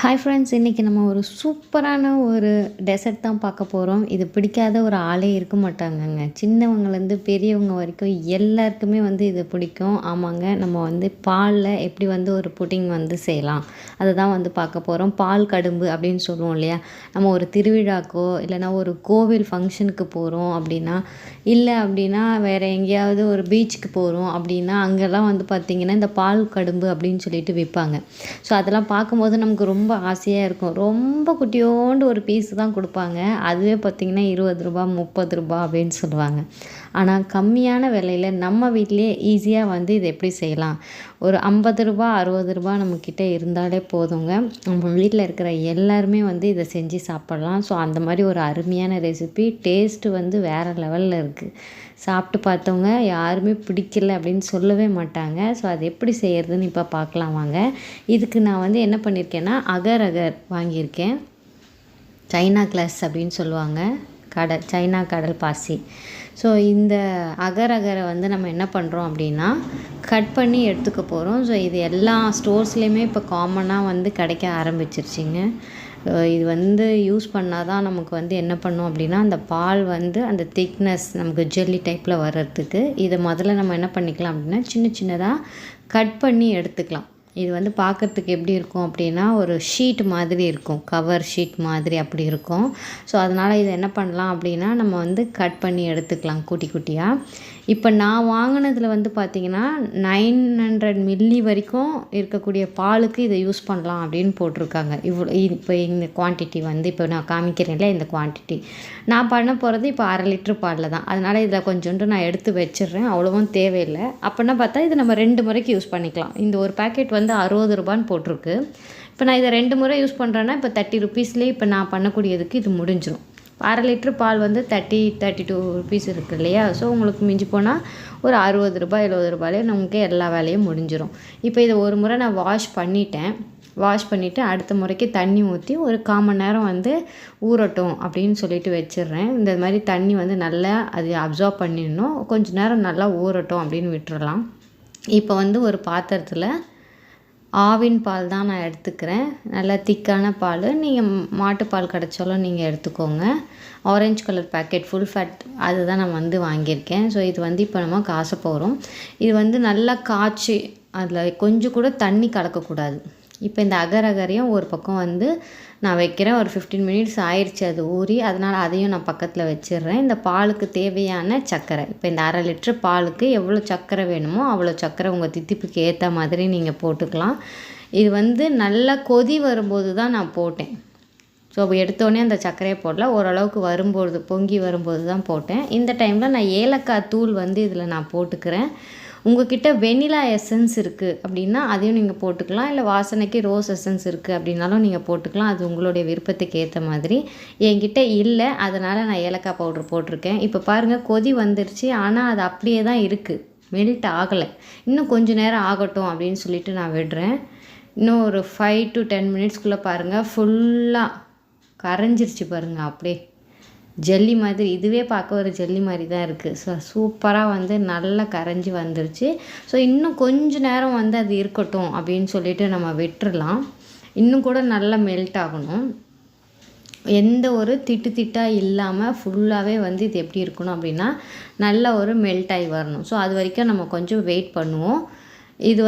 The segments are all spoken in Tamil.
ஹாய் ஃப்ரெண்ட்ஸ், இன்றைக்கி நம்ம ஒரு சூப்பரான ஒரு டெசர்ட் தான் பார்க்க போகிறோம். இது பிடிக்காத ஒரு ஆளே இருக்க மாட்டாங்கங்க. சின்னவங்கலேருந்து பெரியவங்க வரைக்கும் எல்லாருக்குமே இது பிடிக்கும். ஆமாங்க, நம்ம பாலில் எப்படி ஒரு புட்டிங் செய்யலாம், அதை தான் பார்க்க போகிறோம். பால் கடும்பு அப்படின்னு சொல்லுவோம் இல்லையா? நம்ம ஒரு திருவிழாக்கோ இல்லைனா ஒரு கோவில் ஃபங்க்ஷனுக்கு போகிறோம் அப்படின்னா, இல்லை அப்படின்னா வேறு எங்கேயாவது ஒரு பீச்சுக்கு போகிறோம் அப்படின்னா, அங்கெல்லாம் பார்த்திங்கன்னா இந்த பால் கடும்பு அப்படின்னு சொல்லிட்டு விற்பாங்க. ஸோ அதெல்லாம் பார்க்கும்போது நமக்கு ரொம்ப ஆசையாக இருக்கும். ரொம்ப குட்டியோண்டு ஒரு பீஸ் தான் கொடுப்பாங்க. அதுவே பார்த்திங்கன்னா ரூ. 20 ரூ. 30 அப்படின்னு சொல்லுவாங்க. ஆனால் கம்மியான விலையில் நம்ம வீட்டிலேயே ஈஸியாக இதை எப்படி செய்யலாம், ஒரு ரூ. 50 ரூ. 60 நம்மக்கிட்ட இருந்தாலே போதுங்க. நம்ம வீட்டில் இருக்கிற எல்லாருமே இதை செஞ்சு சாப்பிட்லாம். ஸோ அந்த மாதிரி ஒரு அருமையான ரெசிபி. டேஸ்ட்டு வேறு லெவலில் இருக்குது. சாப்பிட்டு பார்த்தவங்க யாருமே பிடிக்கல அப்படின்னு சொல்லவே மாட்டாங்க. ஸோ அது எப்படி செய்கிறதுன்னு இப்போ பார்க்கலாம் வாங்க. இதுக்கு நான் என்ன பண்ணியிருக்கேன்னா, அகர் அகர் வாங்கியிருக்கேன். சைனா கிளாஸ் அப்படின்னு சொல்லுவாங்க. சைனா கடல் பாசி. ஸோ இந்த அகர் அகரை நம்ம என்ன பண்ணுறோம் அப்படின்னா, கட் பண்ணி எடுத்துக்க போகிறோம். ஸோ இது எல்லா ஸ்டோர்ஸ்லேயுமே இப்போ காமனாக கிடைக்க ஆரம்பிச்சிருச்சிங்க. இது யூஸ் பண்ணால் தான் நமக்கு என்ன பண்ணும் அப்படின்னா, அந்த பால் அந்த திக்னஸ் நமக்கு ஜெல்லி டைப்பில் வர்றதுக்கு இதை முதல்ல நம்ம என்ன பண்ணிக்கலாம் அப்படின்னா, சின்ன சின்னதாக கட் பண்ணி எடுத்துக்கலாம். இது பார்க்குறதுக்கு எப்படி இருக்கும் அப்படின்னா, ஒரு ஷீட் மாதிரி இருக்கும், கவர் ஷீட் மாதிரி அப்படி இருக்கும். ஸோ அதனால் இதை என்ன பண்ணலாம் அப்படின்னா, நம்ம கட் பண்ணி எடுத்துக்கலாம் குட்டி குட்டியாக. இப்போ நான் வாங்கினதில் பார்த்திங்கன்னா 900 மில்லி வரைக்கும் இருக்கக்கூடிய பாலுக்கு இதை யூஸ் பண்ணலாம் அப்படின்னு போட்டிருக்காங்க. இப்போ இந்த குவான்டிட்டி இப்போ நான் காமிக்கிறேன்ல, இந்த குவான்டிட்டி நான் பண்ண போகிறது இப்போ 1/2 லிட்ரு பாலில் தான். அதனால் இதில் கொஞ்சோண்டு நான் எடுத்து வச்சிடுறேன். அவ்வளோவும் தேவையில்லை. அப்படின்னா பார்த்தா இதை நம்ம 2 முறைக்கு யூஸ் பண்ணிக்கலாம். இந்த ஒரு பேக்கெட் 60 ரூபான்னு போட்டிருக்கு. இப்போ நான் இதை 2 முறை யூஸ் பண்ணுறேன்னா இப்போ 30 ருபீஸ்லேயே இப்போ நான் பண்ணக்கூடியதுக்கு இது முடிஞ்சிடும். 1/2 லிட்ரு பால் 32 ருபீஸ் இருக்குது இல்லையா? ஸோ உங்களுக்கு மிஞ்சி போனால் ஒரு 60 ரூபாய் 70 ரூபாயிலே நமக்கு எல்லா வேலையும் முடிஞ்சிடும். இப்போ இதை ஒரு முறை நான் வாஷ் பண்ணிவிட்டு அடுத்த முறைக்கு தண்ணி ஊற்றி ஒரு 1/4 மணி நேரம் ஊறட்டும் அப்படின்னு சொல்லிட்டு வச்சிடுறேன். இந்த மாதிரி தண்ணி நல்லா அது அப்சார்ப் பண்ணிடணும். கொஞ்சம் நேரம் நல்லா ஊறட்டும் அப்படின்னு விட்டுறலாம். இப்போ ஒரு பாத்திரத்தில் ஆவின் பால் தான் நான் எடுத்துக்கிறேன். நல்லா திக்கான பால். நீங்கள் மாட்டுப்பால் கிடைச்சாலும் நீங்கள் எடுத்துக்கோங்க. Orange colour packet full fat அது தான் நான் வாங்கியிருக்கேன். ஸோ இது இப்போ நம்ம காச போகிறோம். இது நல்லா காய்ச்சி அதில் கொஞ்சம் கூட தண்ணி கலக்கக்கூடாது. இப்போ இந்த அகர் அகரையும் ஒரு பக்கம் நான் வைக்கிறேன். ஒரு 15 மினிட்ஸ் ஆயிடுச்சு அது ஊறி. அதனால் அதையும் நான் பக்கத்தில் வச்சிடுறேன். இந்த பாலுக்கு தேவையான சர்க்கரை, இப்போ இந்த 1/2 லிட்ரு பாலுக்கு எவ்வளோ சர்க்கரை வேணுமோ அவ்வளோ சர்க்கரை உங்கள் தித்திப்புக்கு ஏற்ற மாதிரி நீங்கள் போட்டுக்கலாம். இது நல்லா கொதி வரும்போது தான் நான் போட்டேன். ஸோ எடுத்தோடனே அந்த சர்க்கரையை போடல, ஓரளவுக்கு வரும்போது பொங்கி வரும்போது தான் போட்டேன். இந்த டைமில் நான் ஏலக்காய் தூள் இதில் நான் போட்டுக்கிறேன். உங்கள்கிட்ட வெண்ணிலா எசன்ஸ் இருக்குது அப்படின்னா அதையும் நீங்கள் போட்டுக்கலாம். இல்லை வாசனைக்கு ரோஸ் எசன்ஸ் இருக்குது அப்படின்னாலும் நீங்கள் போட்டுக்கலாம். அது உங்களுடைய விருப்பத்துக்கு ஏற்ற மாதிரி. என்கிட்ட இல்லை, அதனால் நான் ஏலக்காய் பவுட்ரு போட்டிருக்கேன். இப்போ பாருங்கள் கொதி வந்துருச்சு. ஆனால் அது அப்படியே தான் இருக்குது, மெல்ட் ஆகலை. இன்னும் கொஞ்சம் நேரம் ஆகட்டும் அப்படின்னு சொல்லிட்டு நான் விடுறேன். இன்னும் ஒரு 5 to 10 மினிட்ஸ்க்குள்ளே பாருங்கள் ஃபுல்லாக கரைஞ்சிருச்சு பாருங்கள். அப்படியே ஜெல்லி மாதிரி, இதுவே பார்க்க ஒரு ஜெல்லி மாதிரி தான் இருக்குது. ஸோ சூப்பராக நல்லா கரைஞ்சி வந்துருச்சு. ஸோ இன்னும் கொஞ்சம் நேரம் அது இருக்கட்டும் அப்படின்னு சொல்லிட்டு நம்ம விட்டுறலாம். இன்னும் கூட நல்லா மெல்ட் ஆகணும். எந்த ஒரு திட்டாக இல்லாமல் ஃபுல்லாகவே இது எப்படி இருக்கணும் அப்படின்னா, நல்ல ஒரு மெல்ட் ஆகி வரணும். ஸோ அது வரைக்கும் நம்ம கொஞ்சம் வெயிட் பண்ணுவோம். இது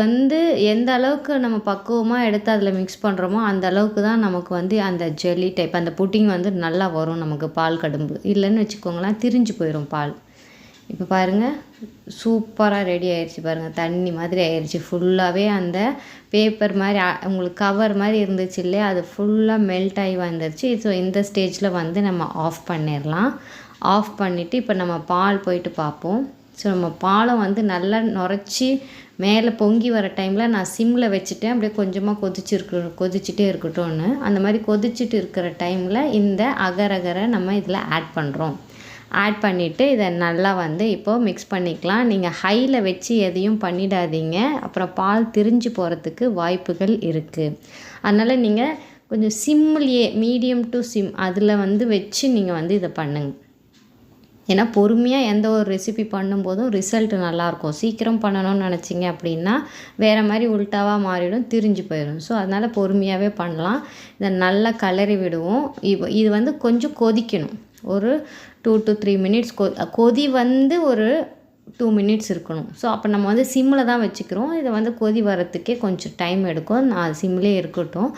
எந்த அளவுக்கு நம்ம பக்குவமாக எடுத்து அதில் மிக்ஸ் பண்ணுறோமோ அந்த அளவுக்கு தான் நமக்கு அந்த ஜெல்லி டைப் அந்த புட்டிங் நல்லா வரும் நமக்கு. பால் கடும்பு இல்லைன்னு வச்சுக்கோங்களேன், திரிஞ்சு போயிடும் பால். இப்போ பாருங்கள் சூப்பராக ரெடி ஆயிடுச்சு பாருங்கள். தண்ணி மாதிரி ஆயிடுச்சு. ஃபுல்லாகவே அந்த பேப்பர் மாதிரி உங்களுக்கு கவர் மாதிரி இருந்துச்சு இல்லையா, அது ஃபுல்லாக மெல்ட் ஆகி வந்துருச்சு. ஸோ இந்த ஸ்டேஜில் நம்ம ஆஃப் பண்ணிடலாம். ஆஃப் பண்ணிவிட்டு இப்போ நம்ம பால் போயிட்டு பார்ப்போம். ஸோ நம்ம பாலம் நல்லா நுரைச்சி மேலே பொங்கி வர டைமில் நான் சிம்மில் வச்சுட்டேன். அப்படியே கொஞ்சமாக கொதிச்சுட்டே இருக்கட்டும்னு. அந்த மாதிரி கொதிச்சுட்டு இருக்கிற டைமில் இந்த அகர் அகரை நம்ம இதில் ஆட் பண்ணுறோம். ஆட் பண்ணிவிட்டு இதை நல்லா இப்போது மிக்ஸ் பண்ணிக்கலாம். நீங்கள் ஹையில் வச்சு எதையும் பண்ணிடாதீங்க, அப்புறம் பால் திரிஞ்சு போகிறதுக்கு வாய்ப்புகள் இருக்குது. அதனால் நீங்கள் கொஞ்சம் சிம்லேயே மீடியம் டு சிம் அதில் வச்சு நீங்கள் இதை பண்ணுங்கள். ஏன்னா பொறுமையாக எந்த ஒரு ரெசிபி பண்ணும்போதும் ரிசல்ட் நல்லாயிருக்கும். சீக்கிரம் பண்ணணும்னு நினச்சிங்க அப்படின்னா வேறு மாதிரி உல்ட்டாவாக மாறிடும், திரிஞ்சு போயிடும். ஸோ அதனால் பொறுமையாகவே பண்ணலாம். இதை நல்லா கிளறி விடுவோம். இது வந்து கொஞ்சம் கொதிக்கணும். ஒரு 2 to 3 மினிட்ஸ் கொதி வந்து ஒரு 2 மினிட்ஸ் இருக்கணும். ஸோ அப்போ நம்ம வந்து சிம்மில் தான் வச்சுக்கிறோம். இதை வந்து கொதி வரத்துக்கே கொஞ்சம் டைம் எடுக்கும். நான் சிம்லேயே இருக்கட்டும்.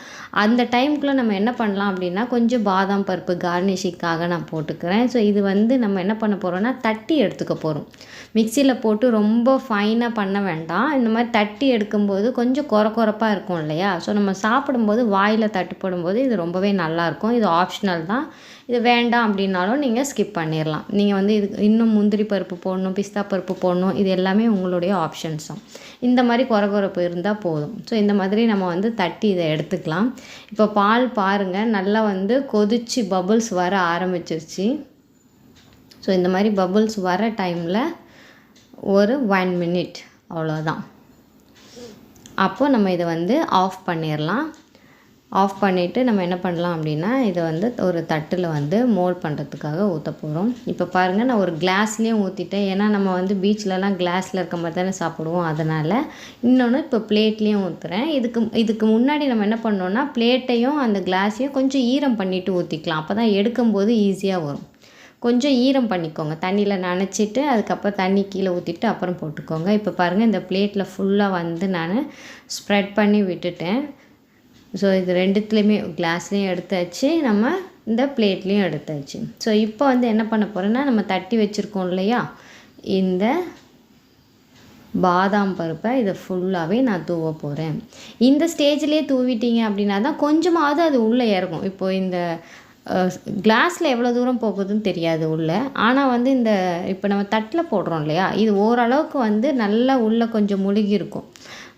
அந்த டைமுக்குள்ளே நம்ம என்ன பண்ணலாம் அப்படின்னா கொஞ்சம் பாதாம் பருப்பு கார்னிஷிங்காக நான் போட்டுக்கிறேன். ஸோ இது வந்து நம்ம என்ன பண்ண போகிறோம்னா தட்டி எடுத்துக்க போகிறோம். மிக்சியில் போட்டு ரொம்ப ஃபைனாக பண்ண வேண்டாம். இந்த மாதிரி தட்டி எடுக்கும்போது கொஞ்சம் கொரப்பாக இருக்கும் இல்லையா? ஸோ நம்ம சாப்பிடும்போது வாயில் தட்டுப்படும்போது இது ரொம்பவே நல்லாயிருக்கும். இது ஆப்ஷனல் தான். இது வேண்டாம் அப்படின்னாலும் நீங்கள் ஸ்கிப் பண்ணிடலாம். நீங்கள் வந்து இது இன்னும் முந்திரி பருப்பு போடணும், பிஸ்தா பருப்பு போடணும், இது எல்லாமே உங்களுடைய ஆப்ஷன்ஸ் தான். இந்த மாதிரி கொரப்பு இருந்தால் போதும். ஸோ இந்த மாதிரி நம்ம வந்து தட்டி இதை எடுத்துக்கலாம். இப்போ பால் பாருங்கள் நல்லா வந்து கொதித்து பபுள்ஸ் வர ஆரம்பிச்சிருச்சு. ஸோ இந்த மாதிரி பபுள்ஸ் வர டைமில் ஒரு 1 மினிட் அவ்வளோதான். அப்போது நம்ம இதை வந்து ஆஃப் பண்ணிடலாம். ஆஃப் பண்ணிவிட்டு நம்ம என்ன பண்ணலாம் அப்படின்னா இதை வந்து ஒரு தட்டில் வந்து மோல்ட் பண்ணுறதுக்காக ஊற்ற போகிறோம். இப்போ பாருங்கள் நான் ஒரு கிளாஸ்லேயும் ஊற்றிட்டேன். ஏன்னா நம்ம வந்து பீச்லலாம் கிளாஸில் இருக்க மாதிரி தானே சாப்பிடுவோம். அதனால் இன்னொன்று இப்போ பிளேட்லேயும் ஊற்றுறேன். இதுக்கு முன்னாடி நம்ம என்ன பண்ணோன்னா பிளேட்டையும் அந்த கிளாஸையும் கொஞ்சம் ஈரம் பண்ணிவிட்டு ஊற்றிக்கலாம். அப்போ தான் எடுக்கும்போது ஈஸியாக வரும். கொஞ்சம் ஈரம் பண்ணிக்கோங்க. தண்ணியில் நனைச்சிட்டு அதுக்கப்புறம் தண்ணி கீழே ஊற்றிட்டு அப்புறம் போட்டுக்கோங்க. இப்போ பாருங்கள் இந்த பிளேட்டில் ஃபுல்லாக வந்து நான் ஸ்ப்ரெட் பண்ணி விட்டுட்டேன். ஸோ இது ரெண்டுத்துலேயுமே கிளாஸ்லேயும் எடுத்தாச்சு, நம்ம இந்த பிளேட்லேயும் எடுத்தாச்சு. ஸோ இப்போ வந்து என்ன பண்ண போகிறேன்னா நம்ம தட்டி வச்சுருக்கோம் இல்லையா, இந்த பாதாம் பருப்பை இதை ஃபுல்லாகவே நான் தூவ போகிறேன். இந்த ஸ்டேஜ்லேயே தூவிட்டீங்க அப்படின்னா தான் கொஞ்சமாவது அது உள்ளே இறங்கும். இப்போது இந்த கிளாஸில் எவ்வளோ தூரம் போகுதுன்னு தெரியாது உள்ளே. ஆனால் வந்து இந்த இப்போ நம்ம தட்டில் போடுறோம் இல்லையா, இது ஓரளவுக்கு வந்து நல்லா உள்ளே கொஞ்சம் முழுகி இருக்கும்.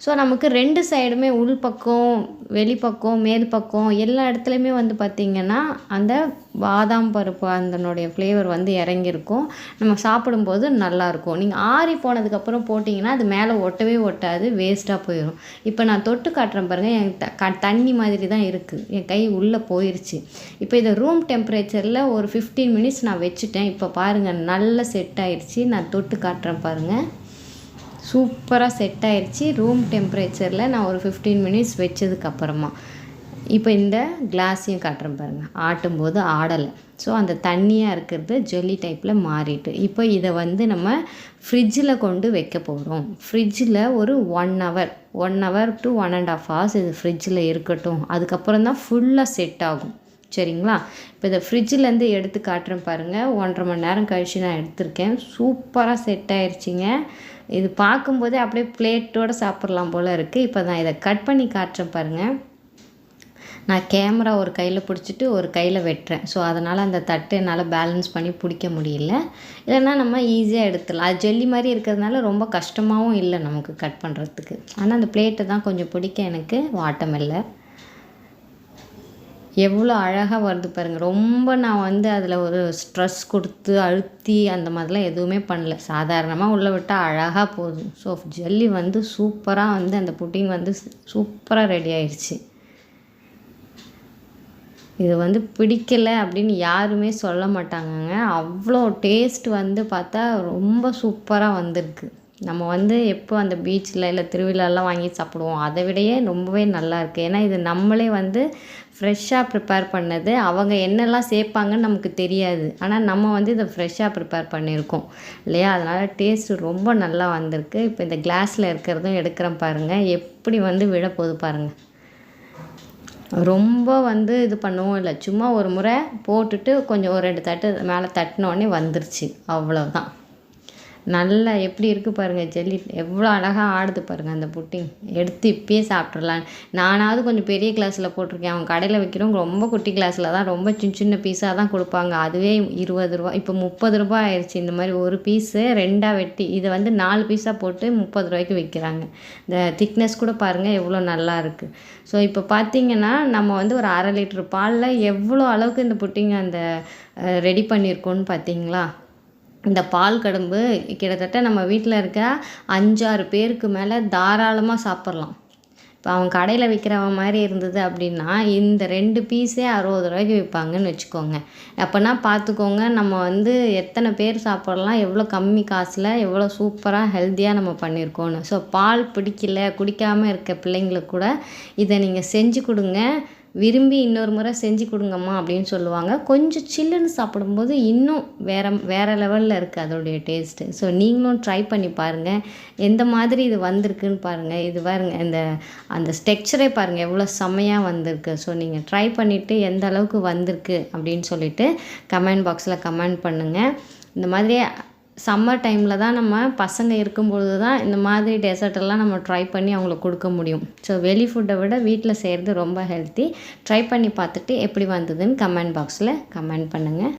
ஸோ நமக்கு 2 சைடுமே உள் பக்கம், வெளிப்பக்கம், மேல் பக்கம் எல்லா இடத்துலையுமே வந்து பார்த்திங்கன்னா அந்த பாதாம் பருப்பு அதனுடைய ஃப்ளேவர் வந்து இறங்கியிருக்கும். நம்ம சாப்பிடும்போது நல்லாயிருக்கும். நீங்கள் ஆறி போனதுக்கப்புறம் போட்டிங்கன்னா அது மேலே ஒட்டவே ஒட்டாது, வேஸ்ட்டாக போயிடும். இப்போ நான் தொட்டு காட்டுறேன் பாருங்கள், என் தண்ணி மாதிரி தான் இருக்குது. என் கை உள்ளே போயிடுச்சு. இப்போ இதை ரூம் டெம்பரேச்சரில் ஒரு 15 மினிட்ஸ் நான் வச்சுட்டேன். இப்போ பாருங்கள் நல்லா செட் ஆகிடுச்சு. நான் தொட்டு காட்டுறேன் பாருங்கள், சூப்பராக செட் ஆயிடுச்சு. ரூம் டெம்பரேச்சரில் நான் ஒரு 15 மினிட்ஸ் வச்சதுக்கப்புறமா இப்போ இந்த கிளாஸையும் காட்டுறேன் பாருங்கள், ஆட்டும்போது ஆடலை. ஸோ அந்த தண்ணியாக இருக்கிறது ஜெல்லி டைப்பில் மாறிட்டு இப்போ இதை வந்து நம்ம ஃப்ரிட்ஜில் கொண்டு வைக்க போகிறோம். ஃப்ரிட்ஜில் ஒரு 1 hour to 1.5 hours இது ஃப்ரிட்ஜில் இருக்கட்டும். அதுக்கப்புறம் தான் ஃபுல்லாக செட் ஆகும். சரிங்களா? இப்போ இதை ஃப்ரிட்ஜிலேருந்து எடுத்து காட்டுறேன் பாருங்கள். 1.5 மணி நேரம் கழித்து நான் எடுத்திருக்கேன். சூப்பராக செட் ஆயிடுச்சிங்க. இது பார்க்கும்போதே அப்படியே பிளேட்டோடு சாப்பிட்லாம் போல் இருக்குது. இப்போ நான் இதை கட் பண்ணி காட்டுறேன் பாருங்கள். நான் கேமரா ஒரு கையில் பிடிச்சிட்டு ஒரு கையில் வெட்டுறேன். ஸோ அதனால் அந்த தட்டு என்னால் பேலன்ஸ் பண்ணி பிடிக்க முடியல. இல்லைன்னா நம்ம ஈஸியாக எடுத்துடலாம். அது ஜெல்லி மாதிரி இருக்கிறதுனால ரொம்ப கஷ்டமாகவும் இல்லை நமக்கு கட் பண்ணுறதுக்கு. ஆனால் அந்த பிளேட்டை தான் கொஞ்சம் பிடிக்க எனக்கு வாட்டம் இல்லை. எவ்வளோ அழகாக வருது பாருங்கள். ரொம்ப நான் வந்து அதில் ஒரு ஸ்ட்ரெஸ் கொடுத்து அழுத்தி அந்த மாதிரிலாம் எதுவுமே பண்ணல. சாதாரணமாக உள்ளே விட்டால் அழகாக போதும். ஸோ ஜெல்லி வந்து சூப்பராக வந்து அந்த புட்டிங் வந்து சூப்பராக ரெடி ஆயிடுச்சு. இது வந்து பிடிக்கலை அப்படின்னு யாருமே சொல்ல மாட்டாங்கங்க. அவ்வளோ டேஸ்ட் வந்து பார்த்தா ரொம்ப சூப்பராக வந்திருக்கு. நம்ம வந்து எப்போ அந்த பீச்சில் இல்லை திருவிழாலாம் வாங்கி சாப்பிடுவோம், அதை விடையே ரொம்பவே நல்லாயிருக்கு. ஏன்னா இது நம்மளே வந்து ஃப்ரெஷ்ஷாக ப்ரிப்பேர் பண்ணது. அவங்க என்னெல்லாம் சேர்ப்பாங்கன்னு நமக்கு தெரியாது. ஆனால் நம்ம வந்து இதை ஃப்ரெஷ்ஷாக ப்ரிப்பேர் பண்ணியிருக்கோம் இல்லையா? அதனால் டேஸ்ட்டு ரொம்ப நல்லா வந்திருக்கு. இப்போ இந்த கிளாஸில் இருக்கிறதும் எடுக்கிறேன் பாருங்கள், எப்படி வந்து விட போகுது பாருங்கள். ரொம்ப வந்து இது பண்ணவும் இல்லை, சும்மா ஒரு முறை போட்டுட்டு கொஞ்சம் ஒரு 2 தட்டு மேலே தட்டினோடனே வந்துருச்சு, அவ்வளோதான். நல்லா எப்படி இருக்குது பாருங்கள் ஜெல்லி, எவ்வளோ அழகாக ஆடுது பாருங்கள் அந்த புட்டிங். எடுத்து இப்பயே சாப்பிட்றலாம். நானாவது கொஞ்சம் பெரிய கிளாஸில் போட்டிருக்கேன். அவங்க கடையில் வைக்கிறவங்க ரொம்ப குட்டி கிளாஸில் தான் ரொம்ப சின்ன பீஸாக தான் கொடுப்பாங்க. அதுவே 20 ரூபா, இப்போ 30 ரூபா ஆயிடுச்சு. இந்த மாதிரி ஒரு பீஸு 2ஆக வெட்டி இதை வந்து 4 பீஸாக போட்டு 30 ரூபாய்க்கு விற்கிறாங்க. இந்த திக்னஸ் கூட பாருங்கள் எவ்வளோ நல்லா இருக்குது. ஸோ இப்போ பார்த்திங்கன்னா நம்ம வந்து ஒரு 1/2 லிட்டர் பாலில் எவ்வளோ அளவுக்கு இந்த புட்டிங் அந்த ரெடி பண்ணியிருக்கோன்னு பார்த்தீங்களா? இந்த பால் கடும்பு கிட்டத்தட்ட நம்ம வீட்டில் இருக்க 5-6 பேருக்கு மேலே தாராளமாக சாப்பிட்லாம். இப்போ அவன் கடையில் விற்கிறவன் மாதிரி இருந்தது அப்படின்னா இந்த 2 பீஸே 60 ரூபாய்க்கு விற்பாங்கன்னு வச்சுக்கோங்க. அப்போனா பார்த்துக்கோங்க நம்ம வந்து எத்தனை பேர் சாப்பிடலாம், எவ்வளோ கம்மி காசில் எவ்வளோ சூப்பராக ஹெல்த்தியாக நம்ம பண்ணியிருக்கோன்னு. ஸோ பால் பிடிக்கல குடிக்காமல் இருக்க பிள்ளைங்களுக்கு கூட இதை நீங்கள் செஞ்சு கொடுங்க. விரும்பி இன்னொரு முறை செஞ்சு கொடுங்கம்மா அப்படின்னு சொல்லுவாங்க. கொஞ்சம் சில்லுன்னு சாப்பிடும்போது இன்னும் வேறு லெவலில் இருக்குது அதோடைய டேஸ்ட்டு. ஸோ நீங்களும் ட்ரை பண்ணி பாருங்கள். எந்த மாதிரி இது வந்திருக்குன்னு பாருங்கள். இது பாருங்கள், அந்த டெக்ஸ்சரே பாருங்கள் எவ்வளோ செம்மையாக வந்திருக்கு. ஸோ நீங்கள் ட்ரை பண்ணிவிட்டு எந்த அளவுக்கு வந்திருக்கு அப்படின்னு சொல்லிவிட்டு கமெண்ட் பாக்ஸில் கமெண்ட் பண்ணுங்கள். இந்த மாதிரி சம்மர் டைமில் தான் நம்ம பசங்க இருக்கும்பொழுது தான் இந்த மாதிரி டெசர்ட்டெல்லாம் நம்ம ட்ரை பண்ணி அவங்களுக்கு கொடுக்க முடியும். ஸோ வெளி ஃபுட்டை விட வீட்டில் செய்கிறது ரொம்ப ஹெல்த்தி. ட்ரை பண்ணி பார்த்துட்டு எப்படி வந்ததுன்னு கமெண்ட் பாக்ஸில் கமெண்ட் பண்ணுங்கள்.